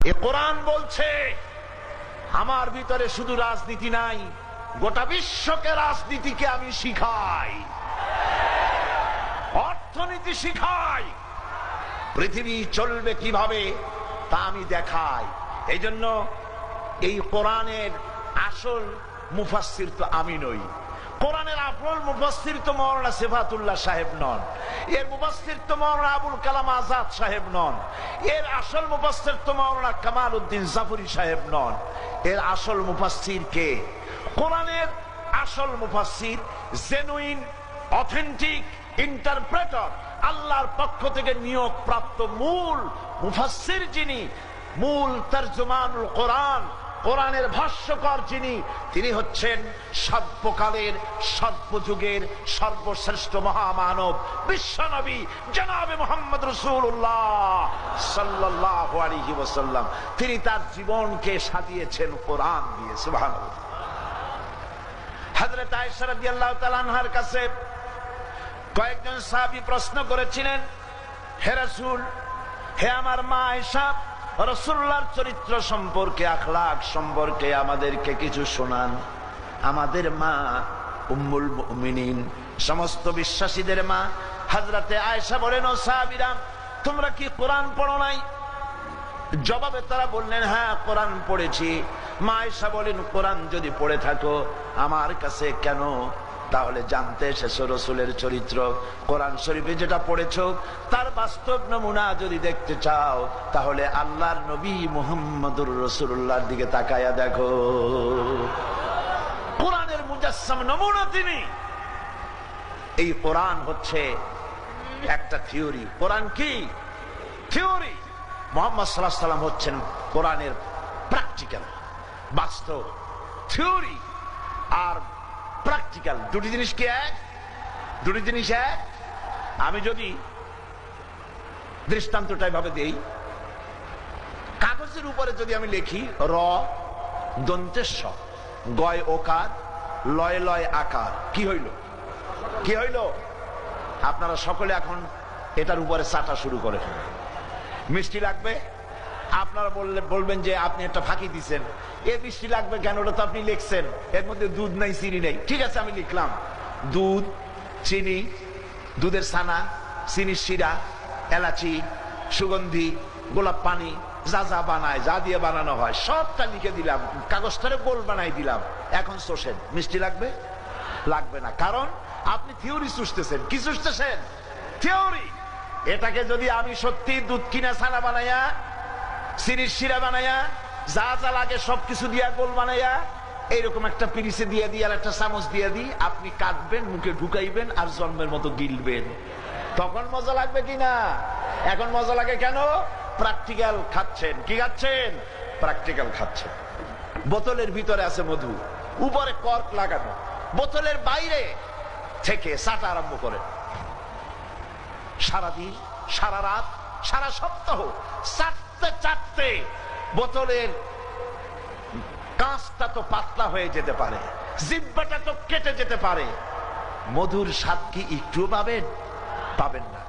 এ কোরআন বলছে আমার ভিতরে শুধু রাজনীতি নাই, গোটা বিশ্বকে রাজনীতিকে আমি শিখাই, অর্থনীতি শিখাই, পৃথিবী চলবে কিভাবে তা আমি দেখাই। এই জন্য এই কোরআনের আসল মুফাসসির তো আমি নই, কোরআনের আসল মুফাসসির তো মাওলানা সিফাতুল্লাহ সাহেব নন, এর মুফাসসির তো মাওলানা আবুল কালাম আজাদ সাহেব নন, এর আসল মুফাসসির তো মাওলানা কামাল উদ্দিন জাফরি সাহেব নন। এর আসল মুফাসসির কে? কোরআনের আসল মুফাসসির, জেনুইন অথেন্টিক ইন্টারপ্রেটার, আল্লাহর পক্ষ থেকে নিয়োগ প্রাপ্ত মূল মুফাসসির যিনি, মূল তরজমানুল কোরআন, কোরআনের ভাষ্যকার যিনি, তিনি হচ্ছেন সর্বকালের সর্বযুগের সর্বশ্রেষ্ঠ মহামানব বিশ্বনবী জনাবে মুহাম্মদ রাসূলুল্লাহ সাল্লাল্লাহু আলাইহি ওয়াসাল্লাম। তিনি তার জীবনকে সাজিয়েছেন কোরআন দিয়ে। সুবহানাল্লাহ। হযরত আয়েশা রাদিয়াল্লাহু তাআলা আনহার কাছে কয়েকজন সাহাবী প্রশ্ন করেছিলেন, হে রাসূল, হে আমার মা আয়েশা, রাসূলুল্লাহর চরিত্র সম্পর্কে, আখলাক সম্পর্কে আমাদেরকে কিছু শোনান। আমাদের মা উম্মুল মুমিনিন, সমস্ত বিশ্বাসীদের মা হযরতে আয়েশা বলেন, ও সাহাবীরা, তোমরা কি কোরআন পড়ো নাই? জবাবে তারা বললেন, হ্যাঁ কোরআন পড়েছি। মা আয়েশা বলেন, কোরআন যদি পড়ে থাকো আমার কাছে কেন তাহলে জানতে এসেছো রাসূলের চরিত্র? কোরআন শরীফে যেটা পড়েছো তার বাস্তব নমুনা যদি দেখতে চাও তাহলে আল্লাহর নবী মুহাম্মদুর রাসূলুল্লাহর দিকে তাকায়া দেখো। কোরআনের মুজাসসাম নমুনা তিনি। এই কোরআন হচ্ছে একটা থিওরি। কোরআন কি? থিওরি। মুহাম্মদ সাল্লাল্লাহু আলাইহি ওয়াসাল্লাম হচ্ছেন কোরআনের প্র্যাকটিক্যাল, বাস্তব। থিওরি আর প্র্যাকটিক্যাল দুটি জিনিস কি এক? দুটি জিনিস এক। আমি যদি দৃষ্টান্তটা এভাবে দেই, কাগজের উপরে যদি আমি লিখি র দন্তেশ্ব গয় ওকার লয় লয় আকার, কি হইল? কি হইল? আপনারা সকলে এখন এটার উপরে চাটা শুরু করে। মিষ্টি লাগবে? আপনারা বলবেন যে আপনি একটা ফাঁকি দিচ্ছেন, এ মিষ্টি লাগবে কেন? ওটা তো আপনি লিখছেন, এর মধ্যে দুধ নাই, চিনি নেই। ঠিক আছে, আমি লিখলাম দুধ, চিনি, দুধের ছানা, চিনির শিরা, এলাচি, সুগন্ধি, গোলাপ পানি, যা যা বানায়, যা দিয়ে বানানো হয় সবটা লিখে দিলাম, কাগজটারে গোল বানাই দিলাম। এখন চষেন, মিষ্টি লাগবে? লাগবে না, কারণ আপনি থিওরি চুষতেছেন। কি চুষতেছেন? থিওরি। এটাকে যদি আমি সত্যি দুধ কিনা ছানা বানাইয়া, চিনির শিরা বানাইয়া, যা যা লাগে সবকিছু দিয়া গোল বানাইয়া এইরকম একটা পিরিসে দিয়ে দিই আর একটা চামচ দিয়ে দিই, আপনি কাটবেন, মুখে ঢুকাইবেন আর জন্মের মতো গিলবেন, তখন মজা লাগবে কিনা? এখন মজা লাগে কেন? প্র্যাকটিক্যাল খাচ্ছেন। কি খাচ্ছেন? প্র্যাকটিক্যাল খাচ্ছেন। বোতলের ভিতরে আছে মধু, উপরে কর্ক লাগানো, বোতলের বাইরে থেকে চাটা আরম্ভ করেন। সারাদিন, সারা রাত, সারা সপ্তাহ চাটতে চাটতে বোতলের কাঁচটা তো পাতলা হয়ে যেতে পারে, জিহ্বাটা তো কেটে যেতে পারে, মধুর স্বাদ কি একটু পাবেন? পাবেন না।